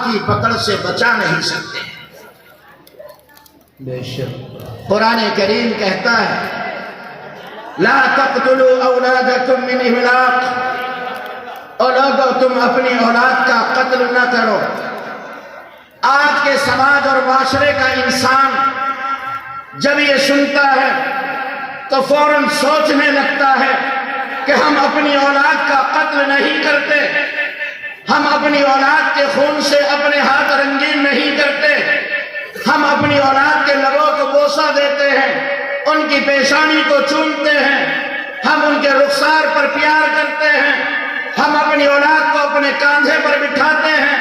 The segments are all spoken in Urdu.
کی پکڑ سے بچا نہیں سکتے۔ بے شک قرآن کریم کہتا ہے لا تقتلوا اولادکم من املاق، اور لوگو تم اپنی اولاد کا قتل نہ کرو۔ آج کے سماج اور معاشرے کا انسان جب یہ سنتا ہے تو فوراً سوچنے لگتا ہے کہ ہم اپنی اولاد کا قتل نہیں کرتے، ہم اپنی اولاد کے خون سے اپنے ہاتھ رنگین نہیں کرتے، ہم اپنی اولاد کے لبوں کو بوسہ دیتے ہیں، ان کی پیشانی کو چومتے ہیں، ہم ان کے رخسار پر پیار کرتے ہیں، ہم اپنی اولاد کو اپنے کاندھے پر بٹھاتے ہیں،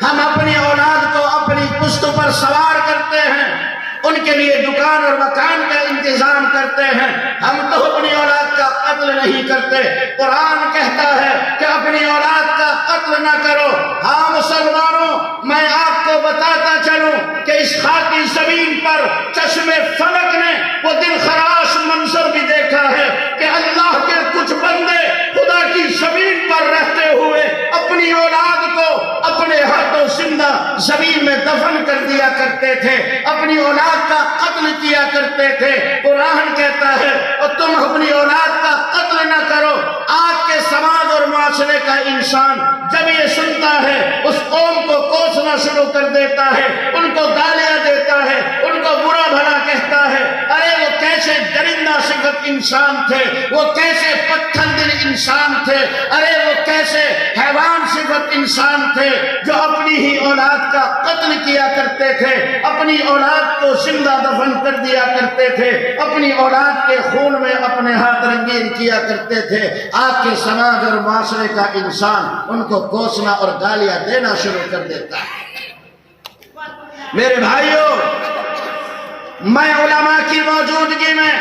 ہم اپنی اولاد کو اپنی پشت پر سوار کرتے ہیں، ان کے لیے دکان اور مکان کا انتظام کرتے ہیں۔ ہم تو اپنی اولاد کا قتل نہیں کرتے۔ قرآن کہتا ہے کہ اپنی اولاد کا قتل نہ کرو۔ ہاں مسلمانوں، میں آپ کو بتاتا چلوں کہ اس خاکی زمین پر چشم فلک نے وہ دل خراش منظر بھی دیکھا ہے کہ اللہ کے کچھ بندے خدا کی زمین پر رہتے ہوئے اپنی اولاد کو اپنے ہاتھوں زندہ زمین میں دفن کر دیا کرتے تھے، اپنی اولاد کا قتل کیا کرتے تھے۔ قرآن کہتا ہے اور تم اپنی اولاد کا قتل نہ کرو۔ آج کے سماج اور معاشرے کا انسان جب یہ سنتا ہے اس قوم کو کوسنا شروع کر دیتا ہے، ان کو گالیاں دیتا ہے، ان کو برا بھلا کہتا ہے۔ ارے وہ کیسے درندہ صفت انسان تھے، وہ کیسے پتھر دل انسان تھے، ارے وہ کیسے حیوان صفت انسان تھے جو اپنی ہی اولاد کا قتل کیا کرتے تھے، اپنی اولاد کو زندہ دفن کر دیا کرتے تھے، اپنی اولاد کے خون میں اپنے ہاتھ رنگین کیا کرتے تھے۔ آج کے سماج اور معاشرے کا انسان ان کو کوسنا اور گالیاں دینا شروع کر دیتا ہے۔ میرے بھائیوں، میں علماء کی موجودگی میں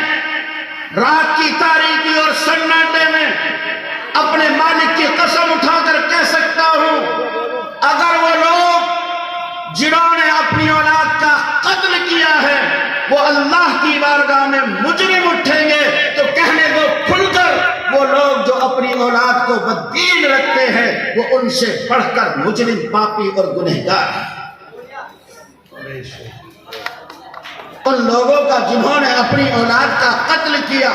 رات کی تاریکی اور سناٹے میں اپنے مالک کی قسم اٹھا کر کہہ سکتا ہوں، اگر وہ لوگ جنہوں نے اپنی اولاد کا قتل کیا ہے وہ اللہ کی بارگاہ میں مجرم اٹھیں گے تو کہنے کو کھل کر وہ لوگ جو اپنی اولاد کو بددین رکھتے ہیں وہ ان سے بڑھ کر مجرم، پاپی اور گنہگار ہیں۔ ان لوگوں کا جنہوں نے اپنی اولاد کا قتل کیا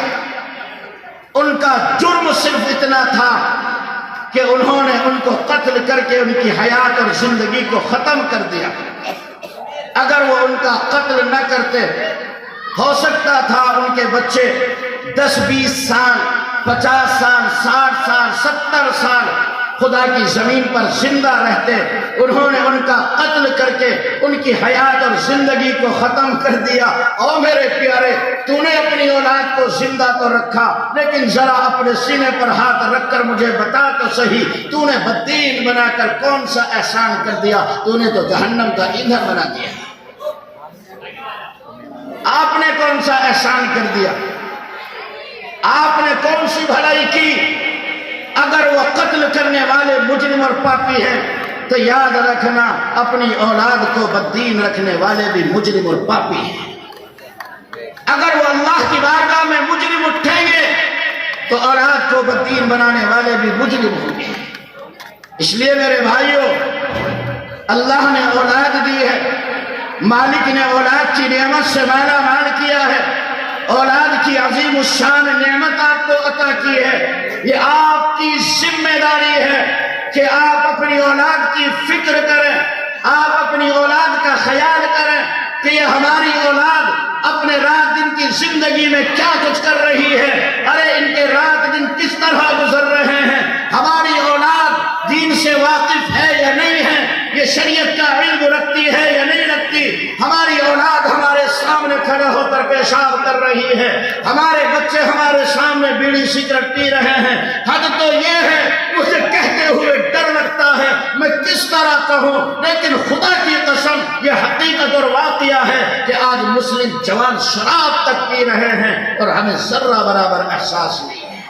ان کا جرم صرف اتنا تھا کہ انہوں نے ان کو قتل کر کے ان کی حیات اور زندگی کو ختم کر دیا۔ اگر وہ ان کا قتل نہ کرتے ہو سکتا تھا ان کے بچے 10-20 سال 50 سال 60 سال 70 سال خدا کی زمین پر زندہ رہتے۔ انہوں نے ان کا قتل کر کے ان کی حیات اور زندگی کو ختم کر دیا۔ او میرے پیارے، تو نے اپنی اولاد کو زندہ تو رکھا لیکن ذرا اپنے سینے پر ہاتھ رکھ کر مجھے بتا تو صحیح، تو نے بددین بنا کر کون سا احسان کر دیا؟ تو نے تو جہنم کا ایندھن بنا دیا۔ آپ نے کون سا احسان کر دیا؟ آپ نے کون سی بھلائی کی؟ اگر وہ قتل کرنے والے مجرم اور پاپی ہیں تو یاد رکھنا اپنی اولاد کو بددین رکھنے والے بھی مجرم اور پاپی ہیں۔ اگر وہ اللہ کی بارگاہ میں مجرم اٹھیں گے تو اولاد کو بددین بنانے والے بھی مجرم ہوں گے۔ اس لیے میرے بھائیوں، اللہ نے اولاد دی ہے، مالک نے اولاد کی نعمت سے مالا مال کیا ہے، اولاد کی عظیم الشان نعمت آپ کو عطا کی ہے۔ یہ آپ کی ذمہ داری ہے کہ آپ اپنی اولاد کی فکر کریں، آپ اپنی اولاد کا خیال کریں کہ یہ ہماری اولاد اپنے رات دن کی زندگی میں کیا کچھ کر رہی ہے، ارے ان کے رات دن کس طرح گزر رہے ہیں، ہماری اولاد دین سے واقف ہے یا نہیں ہے، یہ شریعت کا علم رکھتی ہے یا نہیں رکھتی، ہماری اولاد ہمارے سامنے کھڑے ہو کر پیشاب کر رہی ہے، ہمارے بچے ہمارے سامنے بیڑی سگریٹ پی رہے ہیں۔ حد تو یہ ہے، مجھے کہتے ہوئے ڈر لگتا ہے میں کس طرح کہوں، لیکن خدا کی قسم یہ حقیقت اور واقعہ ہے کہ آج مسلم جوان شراب تک پی رہے ہیں اور ہمیں ذرہ برابر احساس نہیں ہے،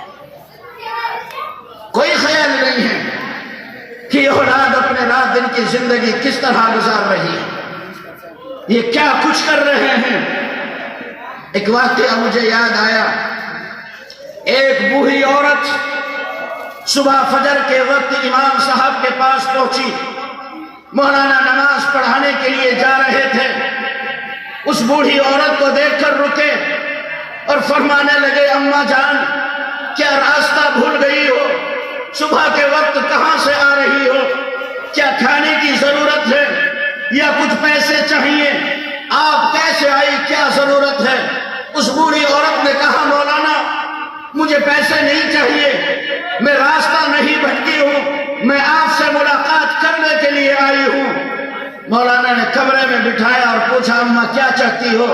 کوئی خیال نہیں ہے کہ یہ اولاد اپنے رات دن کی زندگی کس طرح گزار رہی ہے، یہ کیا کچھ کر رہے ہیں۔ ایک واقعہ مجھے یاد آیا، بوڑھی عورت صبح فجر کے وقت امام صاحب کے پاس پہنچی. مولانا نماز پڑھانے کے لیے جا رہے تھے. اس بوڑھی عورت کو دیکھ کر رکے اور فرمانے لگے اماں جان کیا راستہ بھول گئی ہو؟ صبح کے وقت کہاں سے آ رہی ہو؟ کیا کھانے کی ضرورت ہے یا کچھ پیسے چاہیے؟ آپ کیسے آئی؟ کیا ضرورت ہے؟ اس بوڑھی عورت نے کہا مولانا مجھے پیسے نہیں چاہیے، میں راستہ نہیں بھٹکی ہوں، میں آپ سے ملاقات کرنے کے لیے آئی ہوں. مولانا نے کمرے میں بٹھایا اور پوچھا اماں کیا چاہتی ہو؟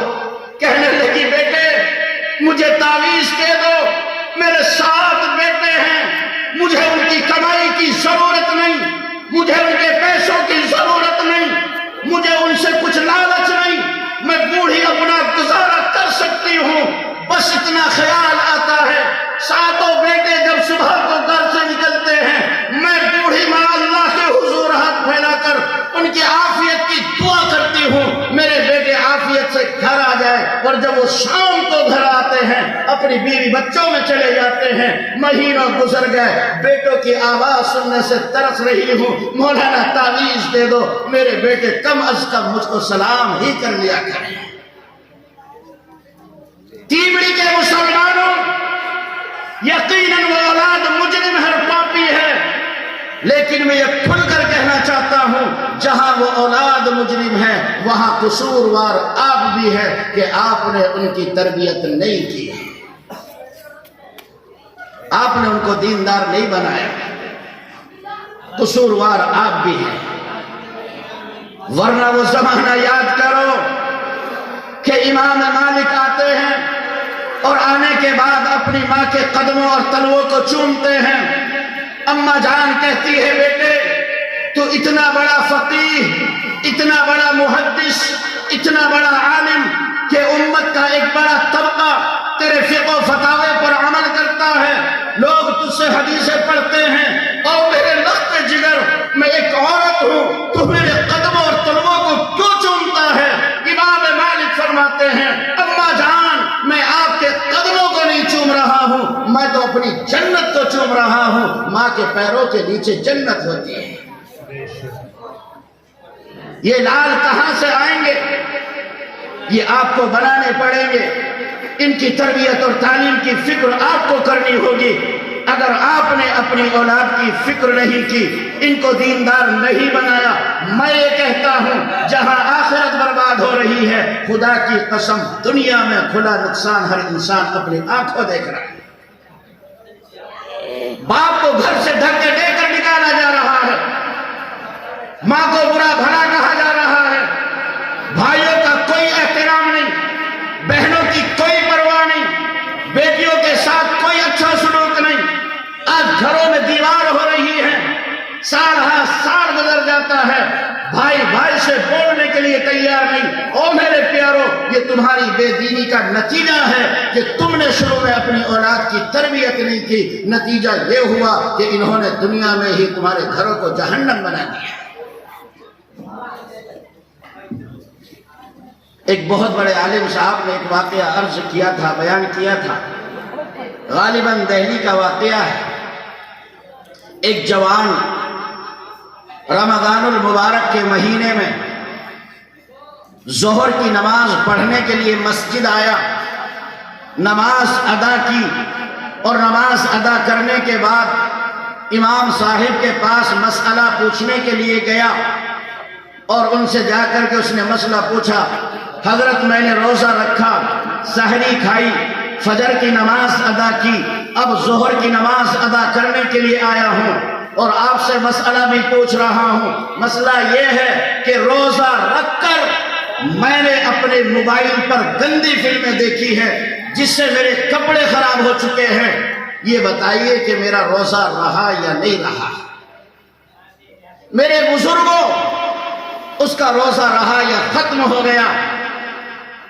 کہنے لگی بیٹے مجھے تعویذ دے دو، میرے 7 بیٹے ہیں، مجھے ان کی کمائی کی ضرورت نہیں، مجھے ان کے پیسوں کی ضرورت نہیں، مجھے ان سے کچھ لالچ نہیں، میں بوڑھی اپنا گزارا کر سکتی ہوں. بس اتنا خیال آتا ہے 7 بیٹے جب صبح کو گھر سے نکلتے ہیں میں بوڑھی ماں اللہ کے حضور ہاتھ پھیلا کر ان کی عافیت کی دعا کرتی ہوں میرے بیٹے عافیت سے گھر آ جائے. اور جب وہ شام کو گھر آتے ہیں اپنی بیوی بچوں میں چلے جاتے ہیں. مہینوں گزر گئے، بیٹوں کی آواز سننے سے ترس رہی ہوں، مولانا تعویذ دے دو، میرے بیٹے کم از کم مجھ کو سلام ہی کر لیا کریں. تیمڑی کے مسلمانوں یقیناً وہ اولاد مجرم ہے، پاپی ہے، لیکن میں یہ کھل کر کہنا چاہتا ہوں جہاں وہ اولاد مجرم ہے وہاں قصوروار آپ بھی ہے کہ آپ نے ان کی تربیت نہیں کی، آپ نے ان کو دیندار نہیں بنایا، قصوروار آپ بھی ہیں. ورنہ وہ زمانہ یاد کرو کہ امام مالک آتے ہیں اور آنے کے بعد اپنی ماں کے قدموں اور تلووں کو چومتے ہیں. اماں جان کہتی ہے بیٹے تو اتنا بڑا فقیہ، اتنا بڑا محدث، اتنا بڑا عالم کہ امت کا ایک بڑا طبقہ تیرے فقہ و فتاوے پر عمل کرتا ہے، لوگ تجھ سے حدیثیں پڑھتے ہیں، اور میرے لخت جگر میں ایک عورت ہوں تو میرے قدموں اور تلووں کو کیوں چومتا ہے؟ امام مالک فرماتے ہیں اماں جان میں آپ کے قدموں کو نہیں چوم رہا ہوں، میں تو اپنی جنت کو چوم رہا ہوں. ماں کے پیروں کے نیچے جنت ہوتی ہے. یہ لال کہاں سے آئیں گے؟ یہ آپ کو بنانے پڑیں گے. ان کی تربیت اور تعلیم کی فکر آپ کو کرنی ہوگی. اگر آپ نے اپنی اولاد کی فکر نہیں کی، ان کو دیندار نہیں بنایا، میں یہ کہتا ہوں جہاں آخرت برباد ہو رہی ہے خدا کی قسم دنیا میں کھلا نقصان ہر انسان اپنی آنکھوں دیکھ رہا ہے. باپ کو گھر سے دھکے دے کر نکالا جا رہا ہے، ماں کو برا بھلا کہا جا رہا ہے، بھائیوں کا کوئی احترام نہیں، بہنوں کی کوئی پرواہ نہیں، بیٹیوں کے ساتھ کوئی اچھا سلوک نہیں. آج گھروں میں دیوار ہو رہی ہے، سال ہاں سال گزر جاتا ہے، بھائی بھائی سے بولنے کے لیے تیار نہیں. او میرے پیارو یہ تمہاری بے دینی کا نتیجہ ہے کہ تم نے شروع میں اپنی اولاد کی تربیت نہیں کی. نتیجہ یہ ہوا کہ انہوں نے دنیا میں ہی تمہارے گھروں کو جہنم بنا دیا. ایک بہت بڑے عالم صاحب نے ایک واقعہ عرض کیا تھا، بیان کیا تھا، غالباً دہلی کا واقعہ ہے. ایک جوان رمضان المبارک کے مہینے میں ظہر کی نماز پڑھنے کے لیے مسجد آیا، نماز ادا کی اور نماز ادا کرنے کے بعد امام صاحب کے پاس مسئلہ پوچھنے کے لیے گیا اور ان سے جا کر کے اس نے مسئلہ پوچھا. حضرت میں نے روزہ رکھا، سحری کھائی، فجر کی نماز ادا کی، اب ظہر کی نماز ادا کرنے کے لیے آیا ہوں اور آپ سے مسئلہ بھی پوچھ رہا ہوں. مسئلہ یہ ہے کہ روزہ رکھ کر میں نے اپنے موبائل پر گندی فلمیں دیکھی ہے جس سے میرے کپڑے خراب ہو چکے ہیں. یہ بتائیے کہ میرا روزہ رہا یا نہیں رہا؟ میرے بزرگوں اس کا روزہ رہا یا ختم ہو گیا؟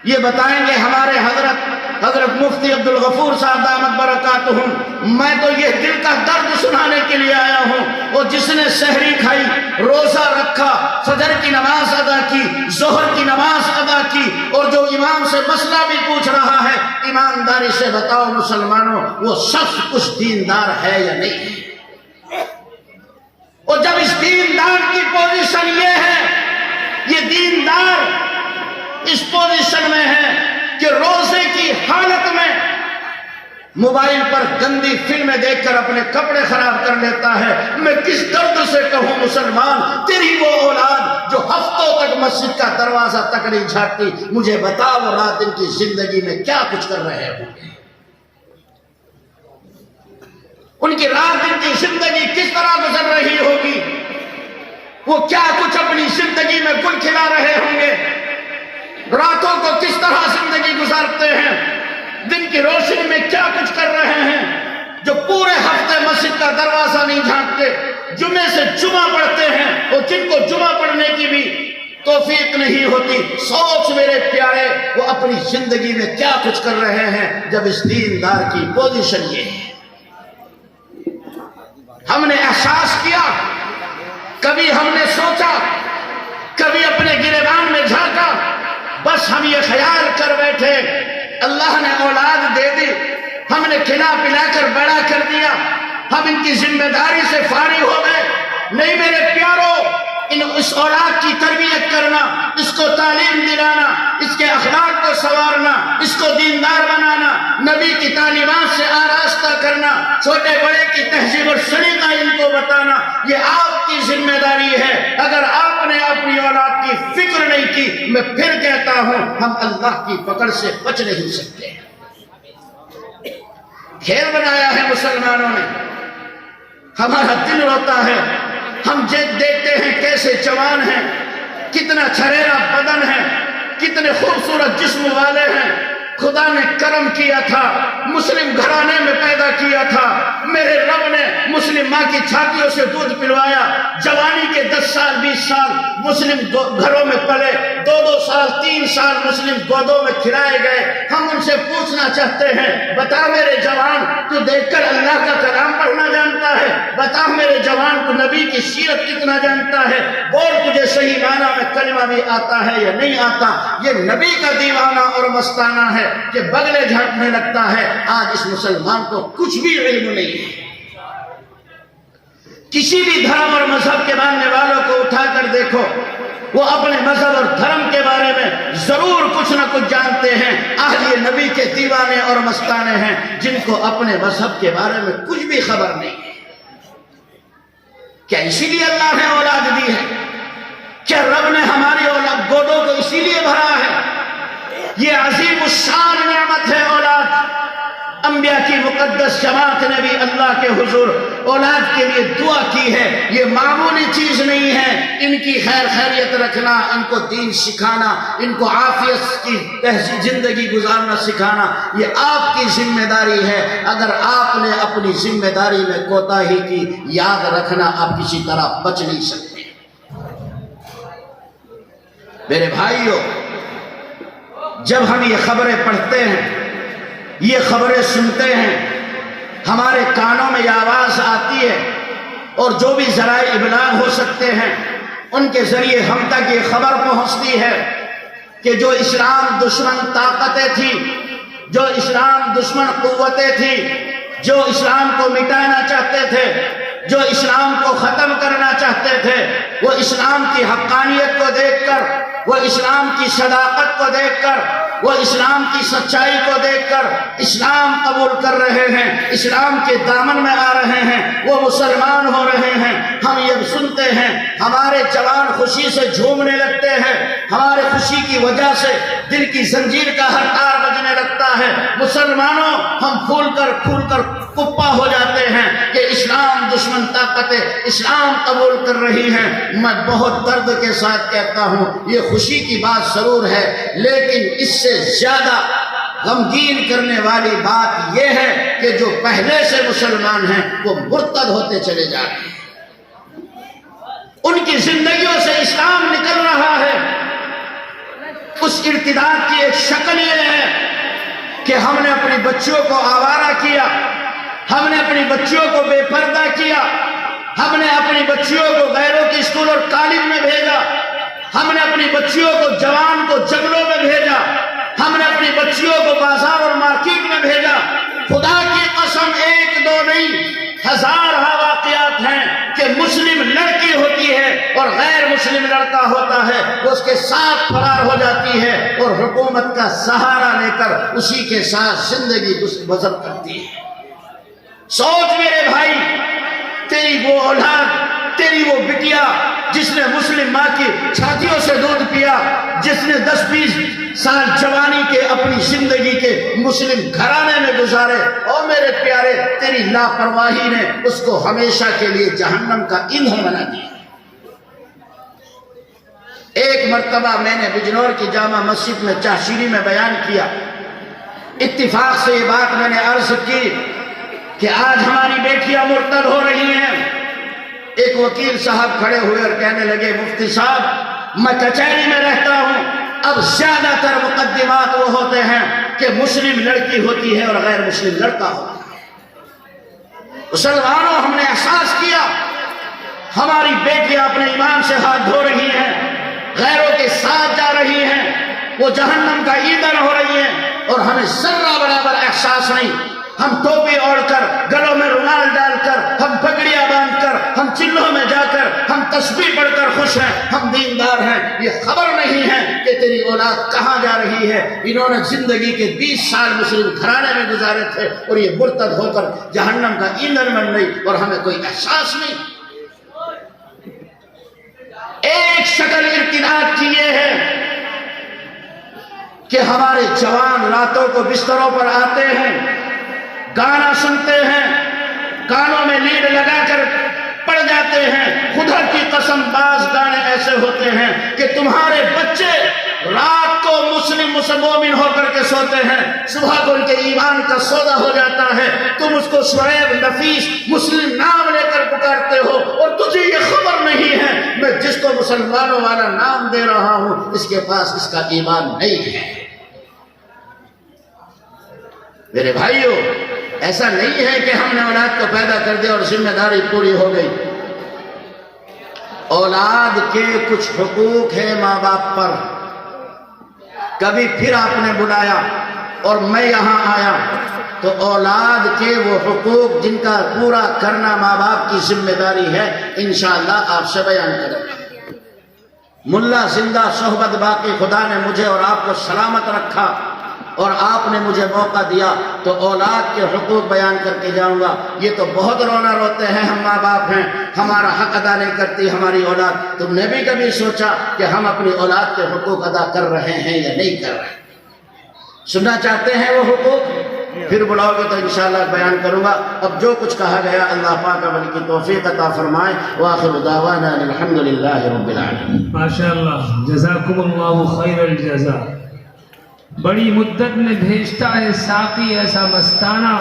یہ بتائیں گے ہمارے حضرت حضرت مفتی عبد الغفور صاحب دامت برکاتہم، میں تو یہ دل کا درد سنانے کے لیے آیا ہوں، اور جس نے سحری کھائی، روزہ رکھا، فجر کی نماز ادا کی، ظہر کی نماز ادا کی، اور جو امام سے مسئلہ بھی پوچھ رہا ہے، ایمانداری سے بتاؤ مسلمانوں وہ شخص کچھ دیندار ہے یا نہیں ہے؟ اور جب اس دیندار کی پوزیشن یہ ہے، یہ دیندار اس پوزیشن میں ہے کہ روزے کی حالت میں موبائل پر گندی فلمیں دیکھ کر اپنے کپڑے خراب کر لیتا ہے، میں کس درد سے کہوں مسلمان، تیری وہ اولاد جو ہفتوں تک مسجد کا دروازہ تک نہیں جھانکتی، مجھے بتا وہ رات ان کی زندگی میں کیا کچھ کر رہے ہوں گے، ان کی رات ان کی زندگی کس طرح گزر رہی ہوگی، وہ کیا کچھ اپنی زندگی میں گل کھلا رہے ہوں گے، راتوں کو کس طرح زندگی گزارتے ہیں، دن کی روشنی میں کیا کچھ کر رہے ہیں، جو پورے ہفتے مسجد کا دروازہ نہیں جھانکتے، جمعے سے جمعہ پڑھتے ہیں، اور جن کو جمعہ پڑھنے کی بھی توفیق نہیں ہوتی، سوچ میرے پیارے وہ اپنی زندگی میں کیا کچھ کر رہے ہیں، جب اس دیندار کی پوزیشن یہ ہے۔ ہم نے احساس کیا، کبھی ہم نے سوچا، کبھی اپنے گریبان میں جھانکا، بس ہم یہ خیال کر بیٹھے اللہ نے اولاد دے دی، ہم نے کھلا پلا کر بڑا کر دیا، ہم ان کی ذمہ داری سے فارغ ہو گئے۔ نہیں میرے پیارو، اس اولاد کی تربیت کرنا، اس کو تعلیم دلانا، اس کے اخلاق کو سنوارنا، اس کو دیندار بنانا، نبی کی تعلیمات سے آراستہ کرنا، چھوٹے بڑے کی تہذیب اور سلیقہ ان کو بتانا، یہ آپ کی ذمہ داری ہے۔ اگر آپ نے اپنی اولاد کی فکر نہیں کی، میں پھر کہتا ہوں ہم اللہ کی پکڑ سے بچ نہیں سکتے۔ کھیل بنایا ہے مسلمانوں نے، ہمارا دل روتا ہے، ہم دیکھتے ہیں کیسے جوان ہیں، کتنا چھریرا بدن ہے، کتنے خوبصورت جسم والے ہیں، خدا نے کرم کیا تھا، مسلم گھرانے میں پیدا کیا تھا، میرے رب نے مسلم ماں کی چھاتیوں سے دودھ پلوایا، جوانی کے 10 سال 20 سال مسلم گھروں میں پلے، 2 سال 3 سال مسلم گودوں میں کھلائے گئے۔ ہم ان سے پوچھنا چاہتے ہیں، بتا میرے جوان تو دیکھ کر اللہ کا کلام پڑھنا جانتا ہے؟ بتا میرے جوان تو نبی کی سیرت کتنا جانتا ہے؟ بول تجھے صحیح معنی میں کلمہ بھی آتا ہے یا نہیں آتا؟ یہ نبی کا دیوانہ اور مستانہ ہے کہ بغلے جھانکنے لگتا ہے۔ آج اس مسلمان کو کچھ بھی علم نہیں ہے، کسی بھی دھرم اور مذہب کے ماننے والوں کو اٹھا کر دیکھو، وہ اپنے مذہب اور دھرم کے بارے میں ضرور کچھ نہ کچھ جانتے ہیں۔ آج یہ نبی کے دیوانے اور مستانے ہیں جن کو اپنے مذہب کے بارے میں کچھ بھی خبر نہیں ہے۔ کیا اسی لیے اللہ نے اولاد دی ہے؟ کیا رب نے ہماری اولاد گودوں کو اسی لیے بھرا ہے؟ یہ عظیم الشان نعمت ہے اولاد۔ انبیاء کی مقدس جماعت نے بھی اللہ کے حضور اولاد کے لیے دعا کی ہے۔ یہ معمولی چیز نہیں ہے، ان کی خیر خیریت رکھنا، ان کو دین سکھانا، ان کو عافیت کی زندگی گزارنا سکھانا، یہ آپ کی ذمہ داری ہے۔ اگر آپ نے اپنی ذمہ داری میں کوتاہی کی، یاد رکھنا آپ کسی طرح بچ نہیں سکتے۔ میرے بھائیوں، جب ہم یہ خبریں پڑھتے ہیں، یہ خبریں سنتے ہیں، ہمارے کانوں میں یہ آواز آتی ہے، اور جو بھی ذرائع ابلاغ ہو سکتے ہیں ان کے ذریعے ہم تک یہ خبر پہنچتی ہے کہ جو اسلام دشمن طاقتیں تھیں، جو اسلام دشمن قوتیں تھیں، جو اسلام کو مٹانا چاہتے تھے، جو اسلام کو ختم کرنا چاہتے تھے، وہ اسلام کی حقانیت کو دیکھ کر، وہ اسلام کی صداقت کو دیکھ کر، وہ اسلام کی سچائی کو دیکھ کر اسلام قبول کر رہے ہیں، اسلام کے دامن میں آ رہے ہیں، وہ مسلمان ہو رہے ہیں۔ ہم یہ سنتے ہیں، ہمارے جوان خوشی سے جھومنے لگتے ہیں، ہمارے خوشی کی وجہ سے دل کی زنجیر کا ہر تار بجنے لگتا ہے۔ مسلمانوں، ہم پھول کر کپا ہو جاتے ہیں کہ اسلام دشمن طاقتیں اسلام قبول کر رہی ہیں۔ میں بہت درد کے ساتھ کہتا ہوں، یہ خوشی کی بات ضرور ہے، لیکن اس سے زیادہ غمگین کرنے والی بات یہ ہے کہ جو پہلے سے مسلمان ہیں وہ مرتد ہوتے چلے جا رہے ہیں، ان کی زندگیوں سے اسلام نکل رہا ہے۔ اس ارتداد کی ایک شکل یہ ہے کہ ہم نے اپنی بچیوں کو آوارہ کیا، ہم نے اپنی بچیوں کو بے پردہ کیا، ہم نے اپنی بچیوں کو غیروں کے اسکول اور کالج میں بھیجا، ہم نے اپنی بچیوں کو جوان کو جنگلوں میں بھیجا، ہم نے اپنی بچیوں کو بازار اور مارکیٹ میں بھیجا۔ خدا کی قسم ایک دو نہیں، ہزارہ واقعات ہیں کہ مسلم لڑکی ہوتی ہے اور غیر مسلم لڑکا ہوتا ہے، وہ اس کے ساتھ فرار ہو جاتی ہے اور حکومت کا سہارا لے کر اسی کے ساتھ زندگی بسر کرتی ہے۔ سوچ میرے بھائی، تیری وہ اولاد، تیری وہ بٹیا جس نے مسلم ماں کی چھاتیوں سے دودھ پیا، جس نے 10-20 سال جوانی کے اپنی زندگی کے مسلم گھرانے میں گزارے، اور میرے پیارے تیری لاپرواہی نے اس کو ہمیشہ کے لیے جہنم کا ایندھن بنا دیا۔ ایک مرتبہ میں نے بجنور کی جامع مسجد میں چاشیری میں بیان کیا، اتفاق سے یہ بات میں نے عرض کی کہ آج ہماری بیٹیاں مرتد ہو رہی ہیں۔ ایک وکیل صاحب کھڑے ہوئے اور کہنے لگے، مفتی صاحب میں کچہری میں رہتا ہوں، اب زیادہ تر مقدمات وہ ہوتے ہیں کہ مسلم لڑکی ہوتی ہے اور غیر مسلم لڑکا ہوتا ہے۔ مسلمانوں، ہم نے احساس کیا ہماری بیٹیاں اپنے ایمان سے ہاتھ دھو رہی ہیں، غیروں کے ساتھ جا رہی ہیں، وہ جہنم کا ایندھن ہو رہی ہیں، اور ہمیں ذرہ برابر احساس نہیں۔ ہم ٹوپی اوڑھ کر، گلوں میں رومال ڈال کر، ہم پگڑیاں باندھ کر، ہم چلوں میں جا کر، ہم تسبیح پڑھ کر خوش ہیں، ہم دیندار ہیں، یہ خبر نہیں ہے کہ تیری اولاد کہاں جا رہی ہے۔ انہوں نے زندگی کے 20 سال مسلم گھرانے میں گزارے تھے اور یہ مرتد ہو کر جہنم کا ایندھن بن گئی اور ہمیں کوئی احساس نہیں۔ ایک شکل ارتداد کی یہ ہے کہ ہمارے جوان راتوں کو بستروں پر آتے ہیں، گانا سنتے ہیں، کانوں میں لیڈ لگا کر پڑ جاتے ہیں۔ خدا کی قسم بعض گانے ایسے ہوتے ہیں کہ تمہارے بچے رات کو مسلم مومن ہو کر کے سوتے ہیں، صبح کو ان کے ایمان کا سودا ہو جاتا ہے، تم اس کو شعیب نفیس مسلم نام لے کر پکارتے ہو، اور تجھے یہ خبر نہیں ہے میں جس کو مسلمانوں والا نام دے رہا ہوں اس کے پاس اس کا ایمان نہیں ہے۔ میرے بھائیوں، ایسا نہیں ہے کہ ہم نے اولاد کو پیدا کر دیا اور ذمہ داری پوری ہو گئی۔ اولاد کے کچھ حقوق ہیں ماں باپ پر۔ کبھی پھر آپ نے بلایا اور میں یہاں آیا تو اولاد کے وہ حقوق جن کا پورا کرنا ماں باپ کی ذمہ داری ہے انشاءاللہ آپ سے بیان کریں۔ ملا زندہ صحبت باقی، خدا نے مجھے اور آپ کو سلامت رکھا اور آپ نے مجھے موقع دیا تو اولاد کے حقوق بیان کر کے جاؤں گا۔ یہ تو بہت رونا روتے ہیں، ہم ماں باپ ہیں، ہمارا حق ادا نہیں کرتی ہماری اولاد۔ تم نے بھی کبھی سوچا کہ ہم اپنی اولاد کے حقوق ادا کر رہے ہیں یا نہیں کر رہے؟ سننا چاہتے ہیں وہ حقوق؟ پھر بلاؤ گے تو انشاءاللہ بیان کروں گا۔ اب جو کچھ کہا گیا اللہ پاک عمل کی توفیق عطا فرمائے۔ وآخر دعوانا الحمدللہ رب العالمین۔ ماشاءاللہ، جزاکم اللہ خیر الجزا۔ بڑی مدت میں بھیجتا ہے ساقی ایسا مستانہ،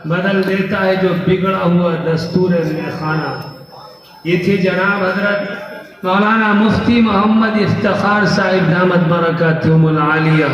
بدل دیتا ہے جو بگڑا ہوا دستور میخانہ۔ یہ تھے جناب حضرت مولانا مفتی محمد افتخار صاحب دامت برکاتہم العالیہ۔